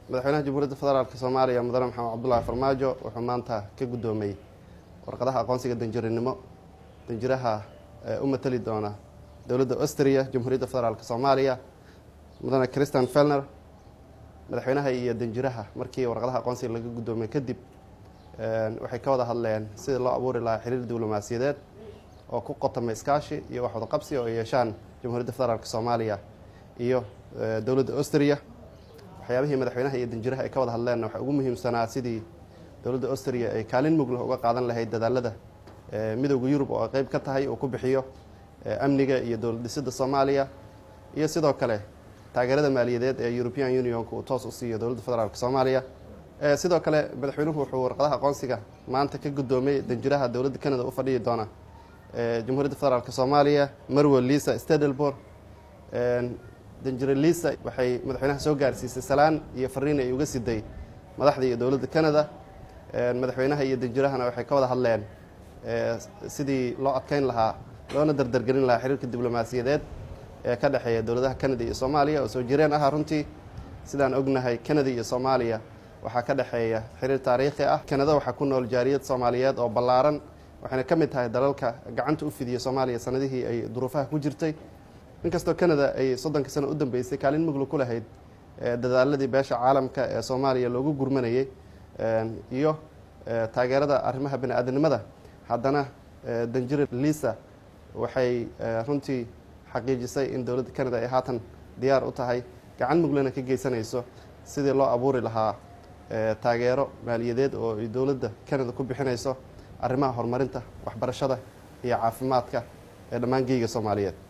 madaxweynaha Jamhuuriyadda Federaalka Soomaaliya Mudane Maxamed Cabdullaahi Farmaajo wuxuu maanta ka gudoomay warqadaha aqoonsiga danjirinimo danjiraha u matali doona dowladda Austria Jamhuuriyadda Federaalka Soomaaliya Mudane Christian Fellner. madaxweynaha iyo danjiraha markii warqadaha aqoonsiga laga gudoomay kadib waxay ka wada hadleen sidii loo abuuri lahaa xiriir diblomaasiyadeed oo ku qotamay iskaashi iyo wax wada qabsi oo ay yeeshaan Jamhuuriyadda Federaalka Soomaaliya iyo dowladda Austria. waxyaabihii madaxweynaha iyo danjiraha ay ka wada hadleen waxa ugu muhiimsanaa sidii dowladda Austria ay kaalin mug leh uga qaadan lahayd dadaalada midowga Yurub oo qayb ka tahay oo ku bixiyo amniga iyo dowlad dhisidda Soomaaliya iyo sidoo kale taageerada maaliyadeed ee European Union ku toos u siiyo dowladda Federaalka Soomaaliya. sidoo kale madaxweynuhu wuxuu warqadaha aqoonsiga maanta ka gudoomay danjiraha dowladda Canada u fadhiyi doona Jamhuuriyadda Federaalka Soomaaliya Marwo Lisa Stadelborg. danjire Lisa waxay madaxweynaha soo gaarsiisay salaan iyo fariin ay uga siday madaxda iyo dowladda Canada. madaxweynaha iyo danjirahana waxay ka wada hadleen sidii loo adkeyn lahaa loona dardargelin lahaa xiriirka diblomaasiyadeed ee ka dhexeeya dowladaha Canada iyo Soomaaliya oo soo jireen ah. runtii sidaan ognahay Canada iyo Soomaaliya waxaa ka dhexeeya xiriir taariikhi ah. Canada waxaa ku nool jaariyad Soomaaliyeed oo ballaaran waxayna ka mid tahay dalalka gacanta u fidiyay Soomaaliya sanadihii ay duruufaha ku jirtay. inkastoo Canada ay 30 sano u dambeysay kaalin mug leh ku lahayd dadaaladii beesha caalamka ee Soomaaliya loogu gurmanayay iyo taageerada arrimaha bini'aadanimada, haddana danjire Lisa waxay runtii xaqiijisay in dowladda Canada ay haatan diyaar u tahay gacan muglena ka geysanayso sidii loo abuuri lahaa taageero maaliyadeed oo ay dowladda Canada ku bixinayso arrimaha horumarinta waxbarashada iyo caafimaadka ee dhammaan geeyiga Soomaaliyeed.